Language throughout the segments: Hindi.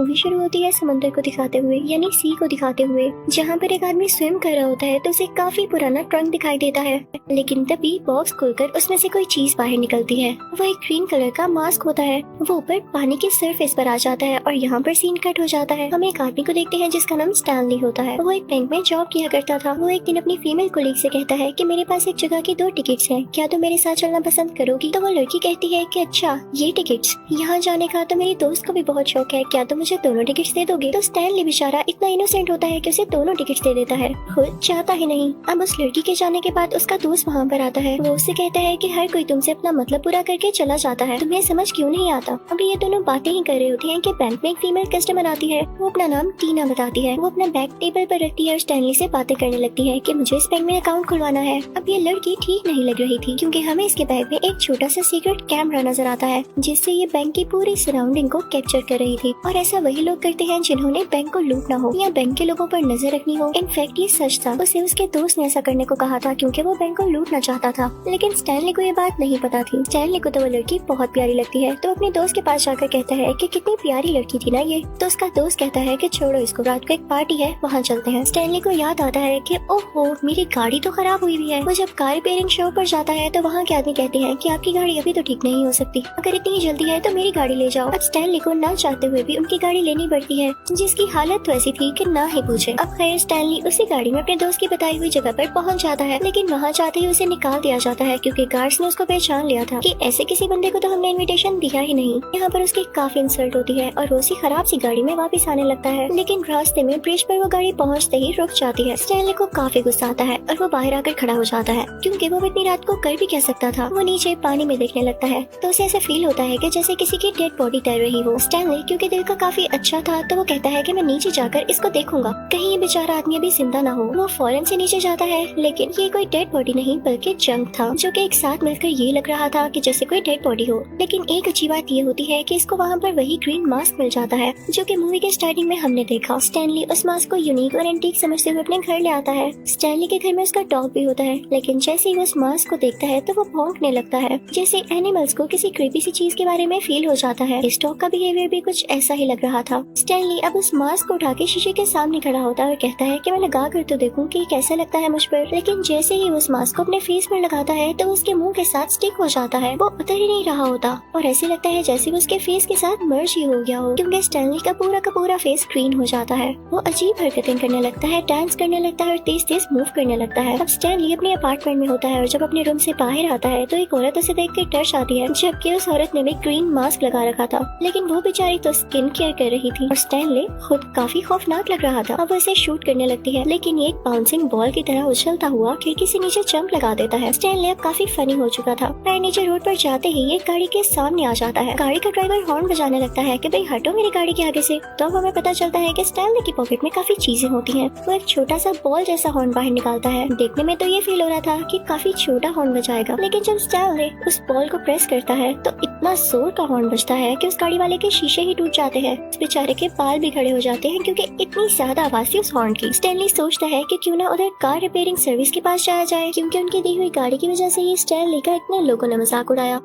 मूवी शुरू होती है समुद्र को दिखाते हुए, यानी सी को दिखाते हुए, जहाँ पर एक आदमी स्विम कर रहा होता है तो उसे काफी पुराना ट्रंक दिखाई देता है। लेकिन तभी बॉक्स खुलकर उसमें से कोई चीज बाहर निकलती है। वो एक ग्रीन कलर का मास्क होता है। वो ऊपर पानी के सरफेस पर आ जाता है और यहाँ पर सीन कट हो जाता है। हम एक आदमी को देखते हैं जिसका नाम स्टैनली होता है। वो एक बैंक में जॉब किया करता था। वो एक दिन अपनी फीमेल कोलीग से कहता है कि मेरे पास एक जगह की 2 टिकट्स हैं, क्या तुम मेरे साथ चलना पसंद करोगी? तो वो लड़की कहती है कि अच्छा ये टिकट्स, यहाँ जाने का तो मेरी दोस्त को भी बहुत शौक है, क्या तुम मुझे दोनों टिकट्स दे दोगे? तो स्टैनली बेचारा इतना इनोसेंट होता है कि उसे दोनों टिकट्स दे देता है, खुद चाहता ही नहीं। अब उस लड़की के जाने के बाद उसका दोस्त वहाँ पर आता है। वो उससे कहता है कि हर कोई तुमसे अपना मतलब पूरा करके चला जाता है, तुम्हें समझ क्यों नहीं आता? अभी ये दोनों बातें ही कर रही होती हैं कि बैंक में एक फीमेल कस्टमर आती है। वो अपना नाम टीना बताती है। वो अपना बैग टेबल पर रखती है और स्टैनली से बातें करने लगती है कि मुझे इस बैंक में अकाउंट खुलवाना है। अब ये लड़की ठीक नहीं लग रही थी क्योंकि हमें इसके बैग में एक छोटा सा सीक्रेट कैमरा नजर आता है जिससे ये बैंक की पूरी सराउंडिंग को कैप्चर कर रही थी। और ऐसा वही लोग करते हैं जिन्होंने बैंक को लूटना हो या बैंक के लोगों पर नजर रखनी हो। इनफैक्ट ये सच था, उसे उसके दोस्त ने ऐसा करने को कहा था क्योंकि वो बैंक को लूटना चाहता था। लेकिन स्टैनली को ये बात नहीं पता थी। स्टैनली को तो वो लड़की बहुत प्यारी लगती है तो अपने दोस्त के पास जाकर कहता है कि कितनी प्यारी लड़की थी ना ये। तो उसका दोस्त कहता है कि छोड़ो इसको, रात को एक पार्टी है वहाँ चलते हैं। स्टैनली को याद आता है कि ओहो मेरी गाड़ी तो खराब हुई है। वो जब कार रिपेयरिंग शो पर जाता है तो वहाँ के आदमी कहते हैं कि आपकी गाड़ी अभी तो ठीक नहीं हो सकती, अगर इतनी जल्दी है तो मेरी गाड़ी ले जाओ। अब स्टैनली को ना चाहते हुए भी उनकी गाड़ी लेनी पड़ती है जिसकी हालत तो ऐसी थी कि ना ही पूछे। अब खैर स्टैनली उसी गाड़ी में अपने दोस्त की बताई हुई जगह पर पहुंच जाता है, लेकिन वहाँ जाते ही उसे निकाल दिया जाता है क्योंकि गार्ड्स ने उसको पहचान लिया था कि ऐसे किसी बंदे को तो हमने इनविटेशन दिया ही नहीं। यहाँ पर उसकी काफी इंसल्ट होती है और वो उसी खराब सी गाड़ी में वापस आने लगता है। लेकिन रास्ते में ब्रिज पर वो गाड़ी पहुँचते ही रुक जाती है। स्टैनली को काफी गुस्सा आता है और वो बाहर आकर खड़ा हो जाता है क्योंकि वो इतनी रात को कर भी क्या सकता था। वो नीचे पानी में देखने लगता है तो उसे ऐसा फील होता है कि जैसे किसी की डेड बॉडी तैर रही हो। स्टैनली क्योंकि दिल का काफी अच्छा था तो वो कहता है कि मैं नीचे जाकर इसको देखूंगा, कहीं ये बेचारा आदमी अभी जिंदा ना हो। वो फौरन से नीचे जाता है लेकिन ये कोई डेड बॉडी नहीं बल्कि जंक था जो कि एक साथ मिलकर ये लग रहा था कि जैसे कोई डेड बॉडी हो। लेकिन एक अच्छी बात ये होती है कि इसको वहाँ पर वही ग्रीन मास्क मिल जाता है जो कि मूवी के स्टार्टिंग में हमने देखा। स्टैनली उस मास्क को यूनिक और एंटीक समझते हुए अपने घर ले आता है। स्टैनली के घर में उसका डॉग भी होता है लेकिन जैसे ही उस मास्क को देखता है तो वो भौंकने लगता है जैसे एनिमल्स को किसी क्रीपी सी चीज के बारे में फील हो जाता है। इस डॉग का बिहेवियर भी कुछ ऐसा ही लग रहा था। स्टैनली अब उस मास्क को उठा के शीशे के सामने खड़ा होता है और कहता है कि मैं लगा कर तो देखूं कि कैसा लगता है मुझ पर। लेकिन जैसे ही उस मास्क को अपने फेस पर लगाता है तो उसके मुंह के साथ स्टिक हो जाता है, वो उतर ही नहीं रहा होता और ऐसे लगता है जैसे उसके फेस के साथ मर्ज ही हो गया हो क्योंकि स्टैनली का पूरा फेस ग्रीन हो जाता है। वो अजीब हरकतें करने लगता है, डांस करने लगता है और तेज तेज मूव करने लगता है। अब स्टैनली अपने अपार्टमेंट में होता है और जब अपने रूम से बाहर आता है तो एक औरत उसे देख कर डर जाती है जबकि उस औरत ने भी ग्रीन मास्क लगा रखा था। लेकिन वो बेचारी तो स्किन केयर कर रही थी और स्टैनली खुद काफी खौफनाक लग रहा था। अब वो इसे शूट करने लगती है लेकिन ये एक बाउंसिंग बॉल की तरह उछलता हुआ खिड़की से नीचे जंप लगा देता है। स्टैनली अब काफी फनी हो चुका था। पैर नीचे रोड पर जाते ही ये गाड़ी के सामने आ जाता है। गाड़ी का ड्राइवर हॉर्न बजाने लगता है कि भाई हटो मेरी गाड़ी के आगे से। तो अब हमें पता चलता है कि स्टैनली की पॉकेट में काफी चीजें होती हैं। वो एक छोटा सा बॉल जैसा हॉर्न बाहर निकालता है। देखने में तो ये फील हो रहा था कि काफी छोटा हॉर्न बजाएगा, लेकिन जब स्टैनली उस बॉल को प्रेस करता है तो इतना जोर का हॉर्न बजता है कि उस गाड़ी वाले के शीशे ही टूट जाते हैं। उस बेचारे के बाल भी खड़े हो जाते हैं क्योंकि इतनी ज्यादा आवाज थी उस हॉर्न की। स्टैनली सोचता है कि क्यों ना उधर कार रिपेयरिंग सर्विस के पास जाया जाए क्योंकि उनकी दी हुई गाड़ी की वजह से ही स्टैनली का इतने लोगों ने मजाक उड़ाया।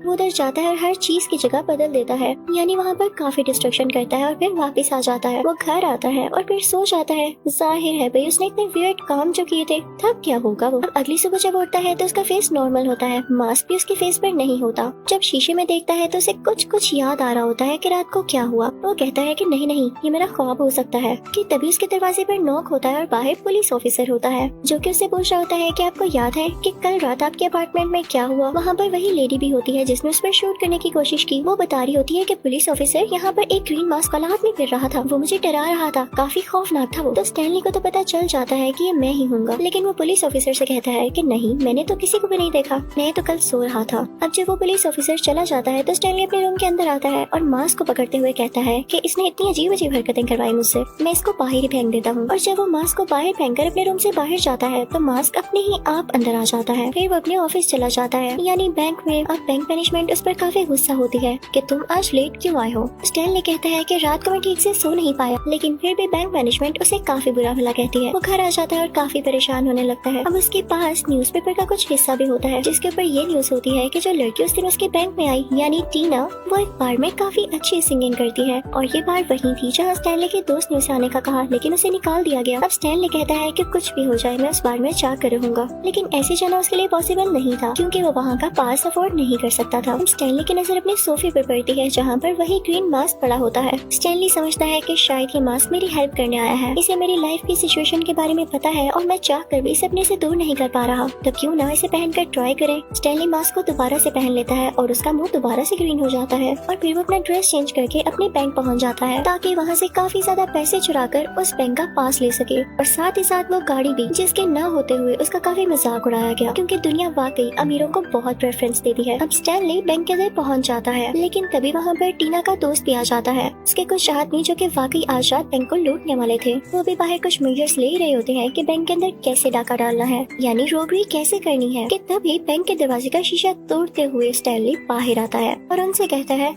वो उधर जाता है और हर चीज की जगह बदल देता है, यानी वहाँ पर काफी डिस्ट्रक्शन करता है और फिर वापस आ जाता है। वो घर आता है और फिर सो जाता है। जाहिर है भाई उसने इतने वियर्ड काम जो किए थे, थक क्या होगा वो। अब अगली सुबह जब उठता है तो उसका फेस नॉर्मल होता है, मास्क भी उसके फेस पर नहीं होता। जब शीशे में देखता है तो उसे कुछ याद आ रहा होता है कि रात को क्या हुआ। वो कहता है कि नहीं ये मेरा ख्वाब हो सकता है कि तभी उसके दरवाजे पर नॉक होता है और बाहर पुलिस ऑफिसर होता है जो कि उससे पूछ रहा होता है कि आपको याद है कि कल रात आपके अपार्टमेंट में क्या हुआ। वहाँ पर वही लेडी भी होती है जिसने उस पर शूट करने की कोशिश की। वो बता रही होती है कि पुलिस ऑफिसर यहाँ पर एक ग्रीन मास्क वाला आदमी फिर रहा था, वो मुझे डरा रहा था, काफी खौफनाक था वो। तो स्टैनली को तो पता चल जाता है कि ये मैं ही हूँगा, लेकिन वो पुलिस ऑफिसर से कहता है कि नहीं मैंने तो किसी को भी नहीं देखा, मैं तो कल सो रहा था। अब जब वो पुलिस ऑफिसर चला जाता है तो स्टैनली अपने रूम के अंदर आता है और मास्क को पकड़ते हुए कहता है कि इसने इतनी अजीब हरकतें करवाई मुझसे, मैं इसको बाहर ही फेंक देता हूँ। और जब वो मास्क को बाहर फेंक कर अपने रूम से बाहर जाता है तो मास्क अपने ही आप अंदर आ जाता है। फिर वो अपने ऑफिस चला जाता है, यानी बैंक में। अब बैंक मैनेजमेंट उस पर काफी गुस्सा होती है कि तुम आज लेट क्यों आए हो। स्टैनली कहता है कि रात को मैं ठीक से सो नहीं पाया, लेकिन फिर भी बैंक मैनेजमेंट उसे काफी बुरा भला कहती है। वो घर आ जाता है और काफी परेशान होने लगता है। अब उसके पास न्यूज़पेपर का कुछ हिस्सा भी होता है जिसके ऊपर ये न्यूज होती है कि जो लड़की उस दिन उसके बैंक में आई यानी टीना, वो एक बार में काफी अच्छी सिंगिंग करती है और ये बार वही थी जहाँ स्टैनली के दोस्त ने उसे आने का कहा, लेकिन उसे निकाल दिया गया। अब स्टैनली कहता है कि कुछ भी हो जाए मैं उस बार में जाकर रहूंगा, लेकिन ऐसे जाना उसके लिए पॉसिबल नहीं था क्योंकि वो वहाँ का पास अफोर्ड नहीं कर सकता था। स्टैनली की नजर अपने सोफे पर पड़ती है जहाँ पर वही ग्रीन मास्क पड़ा होता है। स्टैनली समझता है कि शायद ये मास्क मेरी हेल्प करने आया है, इसे मेरी लाइफ की सिचुएशन के बारे में पता है और मैं चाह कर भी इसे अपने से दूर नहीं कर पा रहा, तो क्यों ना इसे पहनकर ट्राई करें। स्टैनली मास्क को दोबारा से पहन लेता है और उसका मुंह दोबारा से ग्रीन हो जाता है और फिर वो अपना ड्रेस चेंज करके अपने बैंक पहुंच जाता है ताकि वहाँ से काफी ज्यादा पैसे चुराकर उस बैंक का पास ले सके। और साथ ही साथ वो गाड़ी भी जिसके न होते हुए उसका काफी मजाक उड़ाया गया क्योंकि दुनिया वाकई अमीरों को बहुत प्रेफरेंस देती है। अब स्टैनली बैंक के अंदर पहुंच जाता है, लेकिन तभी वहाँ पर टीना का दोस्त भी आ जाता है। उसके कुछ आदमी जो कि वाकई आज रात बैंक को लूटने वाले थे, वो भी बाहर कुछ मेजर्स ले ही रहे होते हैं कि बैंक के अंदर कैसे डाका डालना है, यानी रोबरी कैसे करनी है। कि तभी बैंक के दरवाजे का शीशा तोड़ते हुए स्टैनली बाहर आता है और उनसे कहता है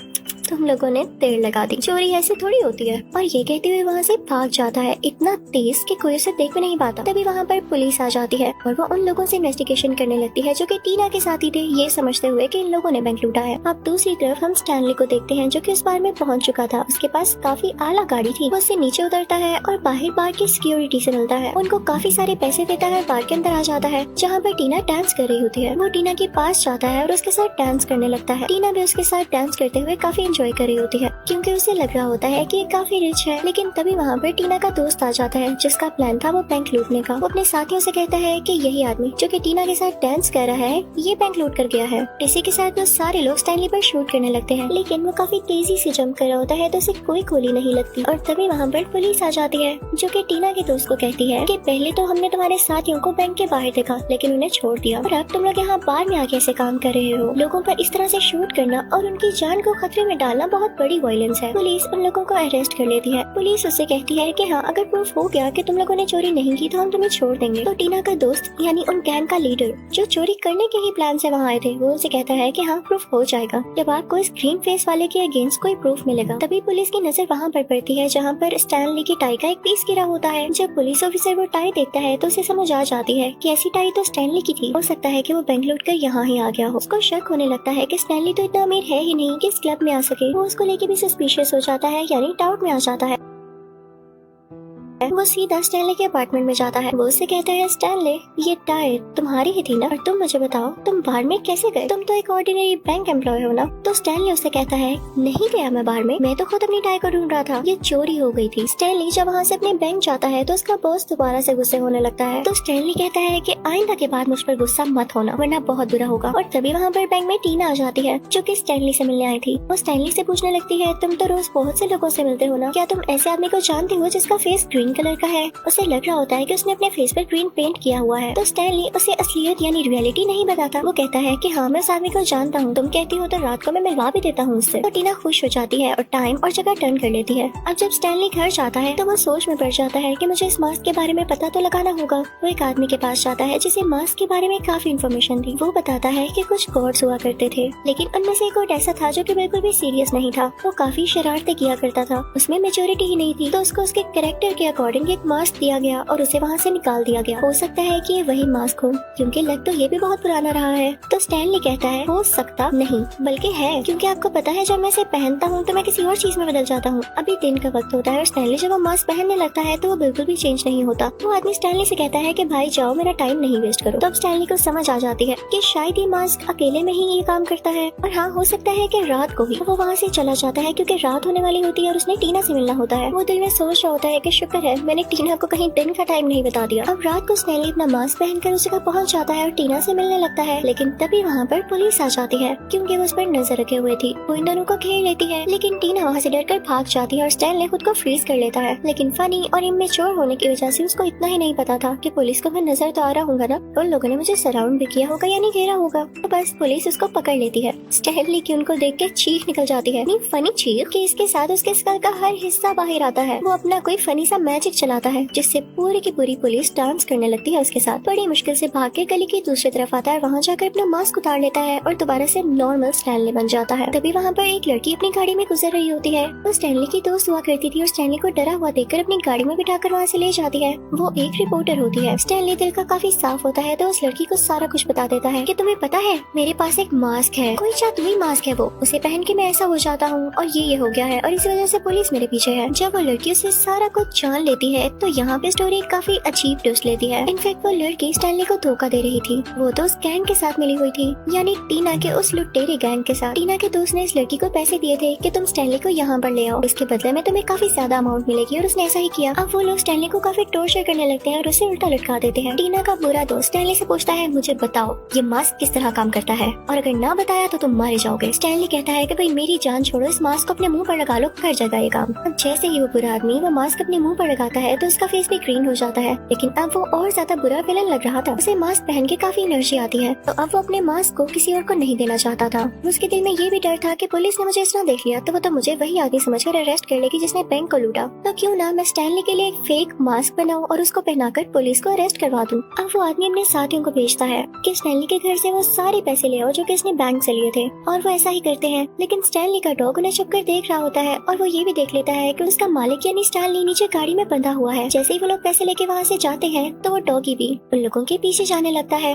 तुम लोगों ने देर लगा दी, चोरी ऐसे थोड़ी होती है, और ये कहते हुए वहाँ से भाग जाता है इतना तेज कि कोई उसे देख भी नहीं पाता। तभी वहाँ पर पुलिस आ जाती है और वो उन लोगों से इन्वेस्टिगेशन करने लगती है जो कि टीना के साथी थे, ये समझते हुए कि इन लोगों ने बैंक लूटा है। अब दूसरी तरफ हम स्टैनली को देखते हैं जो कि उस बार में पहुंच चुका था। उसके पास काफी आला गाड़ी थी, वो उससे नीचे उतरता है और बाहर बार की सिक्योरिटी से मिलता है, उनको काफी सारे पैसे देता है, बार के अंदर आ जाता है जहाँ पर टीना डांस कर रही होती है। वो टीना के पास जाता है और उसके साथ डांस करने लगता है। टीना भी उसके साथ डांस करते हुए काफी एंजॉय कर रही होती है क्योंकि उसे लग रहा होता है कि ये काफी रिच है। लेकिन तभी वहाँ पर टीना का दोस्त आ जाता है जिसका प्लान था वो बैंक लूटने का। वो अपने साथियों से कहता है कि यही आदमी जो कि टीना के साथ डांस कर रहा है ये बैंक लूट कर गया है। इसी के साथ वो सारे लोग स्टैनली पर शूट करने लगते हैं, लेकिन वो काफी तेजी से जंप कर रहा होता है तो उसे कोई गोली नहीं लगती। और तभी वहाँ पर पुलिस आ जाती है जो कि टीना के दोस्त को कहती है कि पहले तो हमने तुम्हारे साथियों को बैंक के बाहर देखा लेकिन उन्हें छोड़ दिया, और अब तुम लोग यहाँ बार में आके ऐसे काम कर रहे हो। लोगों पर इस तरह से शूट करना और उनकी जान को खतरे में डालना बहुत बड़ी वायलेंस है। पुलिस उन लोगों को अरेस्ट कर लेती है। पुलिस उससे कहती है कि हाँ, अगर प्रूफ हो गया कि तुम लोगों ने चोरी नहीं की तो हम तुम्हें छोड़ देंगे। तो टीना का दोस्त यानी उन गैंग का लीडर जो चोरी करने के ही प्लान से वहाँ आए थे, वो उसे कहता है कि हाँ प्रूफ हो जाएगा जब आपको इस ग्रीन फेस वाले के अगेंस्ट कोई प्रूफ मिलेगा। तभी पुलिस की नजर वहाँ पर पड़ती है जहाँ पर स्टैनली की टाई का एक पीस गिरा होता है। जब पुलिस ऑफिसर वो टाई देखता है तो उसे समझ आ जाती है कि ऐसी टाई तो स्टैनली की थी, हो सकता है कि वो बैंक लूट कर यहाँ ही आ गया हो। उसको शक होने लगता है कि स्टैनली तो इतना अमीर है ही नहीं कि इस क्लब में आ सके। वो उसको लेके भी सस्पिशियस हो जाता है, यानी डाउट में आ जाता है। वो सीधा स्टैनली के अपार्टमेंट में जाता है। वो उससे कहता है स्टैनली ये टाई तुम्हारी ही थी ना, और तुम मुझे बताओ तुम बाहर में कैसे गए, तुम तो एक ऑर्डिनरी बैंक एम्प्लॉय हो ना। तो स्टैनली उससे कहता है नहीं गया मैं बाहर में, मैं तो खुद अपनी टाई को ढूंढ रहा था, ये चोरी हो गई थी। स्टैनली जब वहाँ से अपने बैंक जाता है तो उसका बॉस दोबारा से गुस्से होने लगता है। तो स्टैनली कहता है कि आइंदा के बाद मुझ पर गुस्सा मत होना वरना बहुत बुरा होगा। और तभी वहाँ पर बैंक में टीना आ जाती है जो कि स्टैनली से मिलने आई थी। वो स्टैनली से पूछने लगती है तुम तो रोज बहुत से लोगों से मिलते हो ना, क्या तुम ऐसे आदमी को जानते हो जिसका फेस ग्रीन कलर का है। उसे लग रहा होता है कि उसने अपने फेस पर ग्रीन पेंट किया हुआ है। तो स्टैनली उसे असलियत यानी रियलिटी नहीं बताता। वो कहता है कि हाँ मैं उस आदमी को जानता हूँ, तुम कहती हो तो रात को मैं मिलवा भी देता हूँ उससे। तो टीना खुश हो जाती है और टाइम और जगह टर्न कर लेती है। अब जब स्टैनली घर जाता है तो वो सोच में पड़ जाता है कि मुझे इस मास्क के बारे में पता तो लगाना होगा। वो एक आदमी के पास जाता है जिसे मास्क के बारे में काफी इन्फॉर्मेशन थी। वो बताता है कि कुछ गॉड्स हुआ करते थे, लेकिन उनमें से एक गॉड ऐसा था जो कि बिल्कुल भी सीरियस नहीं था। वो काफी शरारतें किया करता था, उसमें मेच्योरिटी ही नहीं थी। तो उसको उसके कैरेक्टर के अकॉर्डिंग एक मास्क दिया गया और उसे वहाँ से निकाल दिया गया। हो सकता है कि ये वही मास्क हो क्योंकि लग तो ये भी बहुत पुराना रहा है। तो स्टैनली कहता है हो सकता नहीं बल्कि है, क्योंकि आपको पता है जब मैं इसे पहनता हूँ तो मैं किसी और चीज में बदल जाता हूँ। अभी दिन का वक्त होता है और स्टैनली जब वो मास्क पहनने लगता है तो वो बिल्कुल भी चेंज नहीं होता। वो आदमी स्टैनली से कहता है कि भाई जाओ मेरा टाइम नहीं वेस्ट करो। तो अब स्टैनली को समझ आ जाती है कि शायद ये मास्क अकेले में ही ये काम करता है, और हाँ हो सकता है कि रात को ही वो वहाँ से चला जाता है क्योंकि रात होने वाली होती है और उसने टीना से मिलना होता है। वो दिल में सोच रहा होता है कि शुक्र है मैंने टीना को कहीं दिन का टाइम नहीं बता दिया। अब रात को स्टैनली अपना मास्क पहनकर उस जगह पहुंच जाता है और टीना से मिलने लगता है, लेकिन तभी वहाँ पर पुलिस आ जाती है क्योंकि वो उस पर नजर रखे हुए थी। वो इन दोनों को घेर लेती है, लेकिन टीना वहाँ से डरकर भाग जाती है और स्टैनली खुद को फ्रीज कर लेता है। लेकिन फनी और इमेच्योर होने की वजह से उसको इतना ही नहीं पता था कि पुलिस को मैं नजर तो आ रहा हूँ ना, उन लोगों ने मुझे सराउंड भी किया होगा यानी घेरा होगा। तो बस पुलिस उसको पकड़ लेती है। स्टैनली की उनको देख के चीख निकल जाती है, फनी चीख कि इसके साथ उसके स्कल का हर हिस्सा बाहर आता है। वो अपना कोई फनी सा मैजिक चलाता है जिससे पूरी की पूरी पुलिस डांस करने लगती है उसके साथ। बड़ी मुश्किल से भाग के गली की दूसरी तरफ आता है, वहाँ जाकर अपना मास्क उतार लेता है और दोबारा से नॉर्मल स्टैनली बन जाता है। तभी वहाँ पर एक लड़की अपनी गाड़ी में गुजर रही होती है। वो स्टैनली की दोस्त हुआ करती थी और स्टैनली को डरा हुआ देखकर अपनी गाड़ी में बिठाकर वहाँ से ले जाती है। वो एक रिपोर्टर होती है। स्टैनली दिल का काफी साफ होता है तो उस लड़की को सारा कुछ बता देता है कि तुम्हें पता है मेरे पास एक मास्क है, कोई जादुई मास्क है, वो उसे पहन के मैं ऐसा हो जाता हूँ और ये हो गया है और इस वजह से पुलिस मेरे पीछे है। जब वो लड़की उसे सारा कुछ जान लेती है तो यहाँ पे स्टोरी काफी अजीब ट्विस्ट लेती है। इनफैक्ट वो लड़की स्टैनली को धोखा दे रही थी। वो तो उस गैंग के साथ मिली हुई थी, यानी टीना के उस लुटेरे गैंग के साथ। टीना के दोस्त ने इस लड़की को पैसे दिए थे कि तुम स्टैनली को यहाँ पर ले आओ, इसके बदले में तुम्हें काफी ज्यादा अमाउंट मिलेगी और उसने ऐसा ही किया। अब वो लोग स्टैनली को काफी टॉर्चर करने लगते हैं और उसे उल्टा लटका देते हैं। टीना का बुरा दोस्त स्टैनली से पूछता है मुझे बताओ ये मास्क किस तरह काम करता है और अगर ना बताया तो तुम मारे जाओगे। स्टैनली कहता है कि भाई मेरी जान छोड़ो, इस मास्क को अपने मुंह पर लगा लो, कर जाएगा ये काम। अब जैसे ही वो बुरा आदमी वो मास्क अपने मुंह पर लगाता है तो उसका फेस भी ग्रीन हो जाता है, लेकिन अब वो और ज्यादा बुरा विलन लग रहा था। उसे मास्क पहन के काफी एनर्जी आती है तो अब वो अपने मास्क को किसी और को नहीं देना चाहता था। उसके दिल में ये भी डर था कि पुलिस ने मुझे इस तरह देख लिया तो वो तो मुझे वही आदमी समझकर अरेस्ट कर लेगी जिसने बैंक को लूटा। तो क्यों ना मैं स्टैनली के लिए एक फेक मास्क बनाऊं और उसको पहनाकर पुलिस को अरेस्ट करवा दूं। अब वो आदमी अपने साथियों को भेजता है कि स्टैनली के घर से वो सारे पैसे ले आओ जो कि उसने बैंक से लिए थे, और वो ऐसा ही करते हैं। लेकिन स्टैनली का डॉग उन्हें छुपकर देख रहा होता है और वो ये भी देख लेता है कि उसका मालिक यानी स्टैनली नीचे गाड़ी में बंधा हुआ है। जैसे ही वो लोग पैसे लेके वहाँ से जाते हैं तो वो डॉगी भी उन लोगों के पीछे जाने लगता है।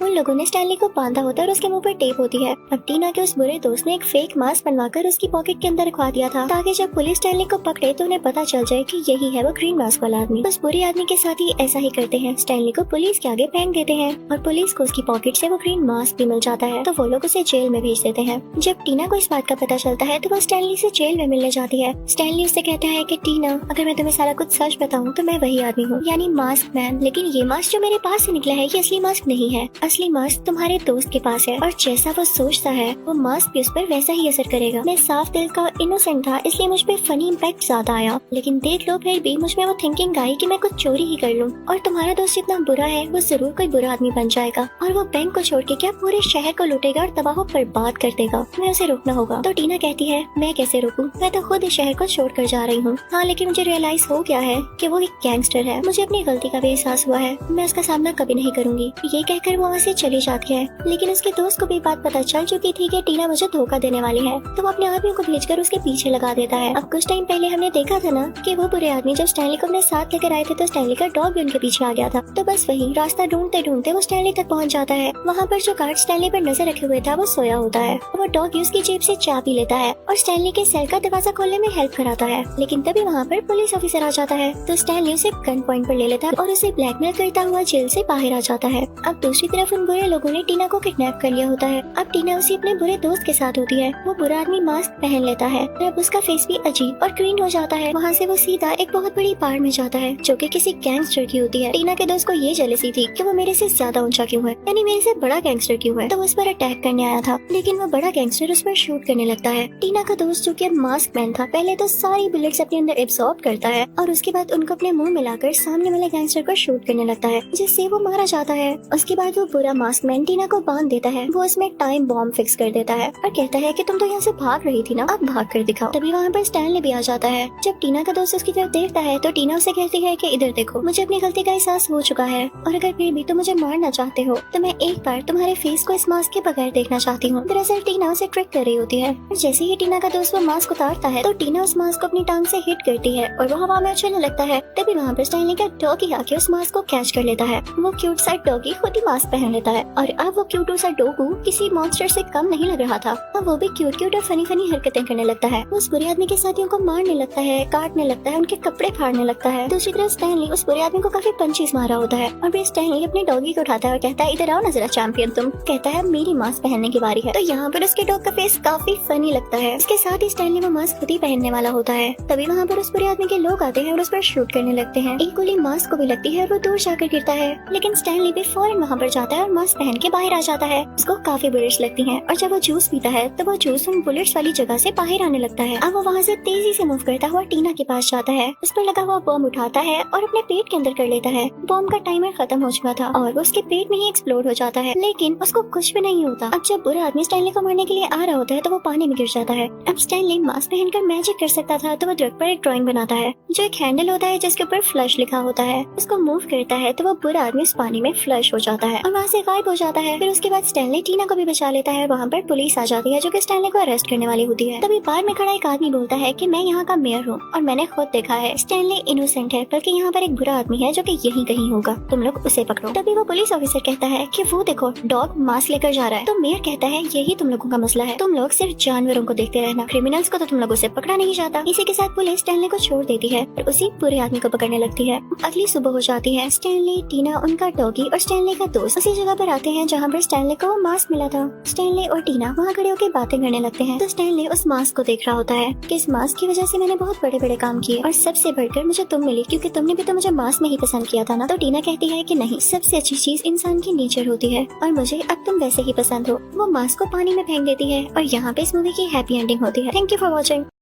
उन लोगों ने स्टैनली को बांधा होता है और उसके मुंह पर टेप होती है। अब टीना के उस बुरे दोस्त ने एक फेक मास्क बनवाकर उसकी पॉकेट के अंदर रखवा दिया था ताकि जब पुलिस स्टैनली को पकड़े तो उन्हें पता चल जाए कि यही है वो ग्रीन मास्क वाला आदमी। उस बुरे आदमी के साथ ही ऐसा ही करते हैं, स्टैनली को पुलिस के आगे फेंक देते हैं और पुलिस को उसकी पॉकेट से वो ग्रीन मास्क भी मिल जाता है तो वो लोग उसे जेल में भेज देते हैं। जब टीना को इस बात का पता चलता है तो वो स्टैनली से जेल में मिलने जाती है। स्टैनली उससे कहता है कि टीना अगर मैं तुम्हें सारा कुछ सच बताऊं तो मैं वही आदमी हूँ, यानी मास्क मैन। लेकिन ये मास्क जो मेरे पास से निकला है ये असली मास्क नहीं है, असली मास्क तुम्हारे दोस्त के पास है और जैसा वो सोचता है वो मास्क भी उस पर वैसा ही असर करेगा। मैं साफ दिल का इनोसेंट था इसलिए मुझ पे फनी इम्पैक्ट ज्यादा आया, लेकिन देख लो फिर भी मुझ में वो थिंकिंग आई कि मैं कुछ चोरी ही कर लूं और तुम्हारा दोस्त इतना बुरा है वो जरूर कोई बुरा आदमी बन जाएगा और वो बैंक को छोड़ के क्या पूरे शहर को लूटेगा और तबाह बर्बाद कर देगा। मैं उसे रोकना होगा। तो टीना कहती है मैं कैसे रोकूं, मैं तो खुद इस शहर को छोड़ कर जा रही हूँ। हाँ लेकिन मुझे रियलाइज हो गया है कि वो एक गैंगस्टर है, मुझे अपनी गलती का भी एहसास हुआ है, मैं उसका सामना कभी नहीं करूंगी। ये कहकर वो वहाँ से चली जाती है। लेकिन उसके दोस्त को भी बात पता चल चुकी थी कि टीना मुझे धोखा देने वाली है तो वो अपने आदमियों को भेजकर उसके पीछे लगा देता है। अब कुछ टाइम पहले हमने देखा था ना कि वो बुरे आदमी जब स्टैनली को अपने साथ लेकर आए थे तो स्टैनली का डॉग भी उनके पीछे आ गया था। तो बस वही रास्ता ढूंढते ढूंढते वो स्टैनली तक पहुंच जाता है। वहाँ पर जो गार्ड स्टैनली पर नजर रखे हुए था वो सोया होता है। वो डॉग उसकी जेब से चाबी लेता है और स्टैनली के सेल का दरवाजा खोलने में हेल्प कराता है। लेकिन तभी वहाँ पर पुलिस ऑफिसर आ जाता है तो स्टैनली उसे गन पॉइंट पर ले लेता है और उसे ब्लैकमेल करता हुआ जेल से बाहर आ जाता है। अब दूसरी तरफ उन बुरे लोगों ने टीना को किडनैप कर लिया होता है। अब टीना उसी अपने बुरे दोस्त के साथ होती है। वो बुरा आदमी मास्क पहन लेता है और अब उसका फेस भी अजीब और ग्रीन हो जाता है। वहाँ से वो सीधा एक बहुत बड़ी बार में जाता है जो कि किसी गैंगस्टर की होती है। टीना के दोस्त को ये जेलसी थी कि वो मेरे से ज्यादा ऊंचा क्यों है, यानी मेरे से बड़ा गैंगस्टर क्यों है, तो वो उस पर अटैक करने आया था। लेकिन वो बड़ा गैंगस्टर उस पर शूट करने लगता है। टीना का दोस्त जो कि मास्क मैन था पहले तो सारी बुलेट्स अपने अंदर एब्सॉर्ब करता है और उसके बाद उनको अपने मुंह मिलाकर सामने वाले गैंगस्टर को शूट करने लगता है जिससे वो मारा जाता है। उसके बाद वो बुरा मास्क मैन टीना को बांध देता है। वो उसमें टाइम बॉम्ब फिक्स कर देता है और कहता है कि तुम तो यहाँ से भाग रही थी ना, अब भाग कर दिखाओ। तभी वहाँ पर स्टैनली भी आ जाता है। जब टीना का दोस्त उसकी तरफ देखता है तो टीना उसे कहती है कि इधर देखो, मुझे अपनी गलती का एहसास हो चुका है और अगर फिर भी तुम मुझे मारना चाहते हो तो मैं एक बार तुम्हारे फेस को इस मास्क के बगैर देखना चाहती हूँ। दरअसल टीना उसे ट्रिक कर रही होती है और जैसे ही टीना का दोस्त वो मास्क उतारता है तो टीना उस मास्क को अपनी टांग से हिट करती है और वो हवा में उछलने लगता है। तभी वहाँ पर स्टैनली का डॉगी आके उस मास्क को कैच कर लेता है। वो क्यूट सा डॉगी खुद ही मास्क पहन लेता है और अब वो क्यूट सा डॉगू किसी मॉन्स्टर से कम नहीं लग रहा था। अब वो भी क्यूट क्यूट और फनी फनी हरकतें करने लगता है। उस बुरे आदमी के साथियों को मारने लगता है, काटने लगता है, उनके कपड़े फाड़ने लगता है। दूसरी तरफ स्टैनली उस बुरे आदमी को काफी पंचेस मारा होता है और फिर स्टैनली अपने डॉगी को उठाता है और कहता है इधर आओ ना जरा चैंपियन तुम। कहता है मेरी मास्क पहनने की बारी है। तो यहाँ पर उसके डॉग का फेस काफी फनी लगता है। इसके साथ ही स्टैनली वो मास्क खुद ही पहनने वाला होता है। तभी वहाँ पर उस बुरे आदमी के लोग आते हैं और उस पर शूट करने लगते हैं। एक गोली मास्क को भी लगती है और वो दूर जाकर गिरता है। लेकिन स्टैनली भी फौरन वहाँ पर जाता है है और मास्क पहन के बाहर आ जाता है। उसको काफी बुलेट्स लगती हैं और जब वो जूस पीता है तो वो जूस उन बुलेट्स वाली जगह से बाहर आने लगता है। अब वो वहाँ से तेजी से मूव करता हुआ टीना के पास जाता है, उस पर लगा हुआ बॉम्ब उठाता है और अपने पेट के अंदर कर लेता है। बॉम्ब का टाइमर खत्म हो चुका था और वो उसके पेट में ही एक्सप्लोड हो जाता है, लेकिन उसको कुछ भी नहीं होता। अब जब बुरा आदमी स्टैनली को मारने के लिए आ रहा होता है तो वो पानी में गिर जाता है। अब स्टैनली मास्क पहनकर मैजिक कर सकता था तो वो दरख्त पर एक ड्राइंग बनाता है जो एक हैंडल होता है जिसके ऊपर फ्लश लिखा होता है। उसको मूव करता है तो वो बुरा आदमी उस पानी में फ्लश हो जाता है और वहाँ से गायब हो जाता है। फिर उसके बाद स्टैनली टीना को भी बचा लेता है। वहाँ पर पुलिस आ जाती है जो कि स्टैनली को अरेस्ट करने वाली होती है। तभी बाहर में खड़ा एक आदमी बोलता है कि मैं यहाँ का मेयर हूँ और मैंने खुद देखा है स्टैनली इनोसेंट है, बल्कि यहाँ पर एक बुरा आदमी है जो कि यहीं कहीं होगा, तुम लोग उसे पकड़ो। तभी वो पुलिस ऑफिसर कहता है कि वो देखो डॉग मास्क लेकर जा रहा है। तो मेयर कहता है यही तुम लोगों का मसला है, तुम लोग सिर्फ जानवरों को देखते रहना, क्रिमिनल्स को तो तुम लोगों से पकड़ा नहीं जाता। इसी के साथ पुलिस स्टैनली को छोड़ देती है और उसी बुरे आदमी को पकड़ने लगती है। अगली सुबह हो जाती है। स्टैनली, टीना, उनका डॉगी और स्टैनली का दोस्त उसी जगह पर आते हैं जहाँ पर स्टैनली को मास्क मिला था। स्टैनली और टीना वहाँ खड़े होकर बातें करने लगते हैं। तो स्टैनली उस मास्क को देख रहा होता है कि इस मास्क की वजह से मैंने बहुत बड़े बड़े काम किए और सबसे बढ़कर मुझे तुम मिली, क्योंकि तुमने भी तो मुझे मास्क में ही पसंद किया था ना। तो टीना कहती है कि नहीं, सबसे अच्छी चीज इंसान की नेचर होती है और मुझे अब तुम वैसे ही पसंद हो। वो मास्क को पानी में फेंक देती है और यहाँ पे इस मूवी की हैप्पी एंडिंग होती है। Thank you for watching.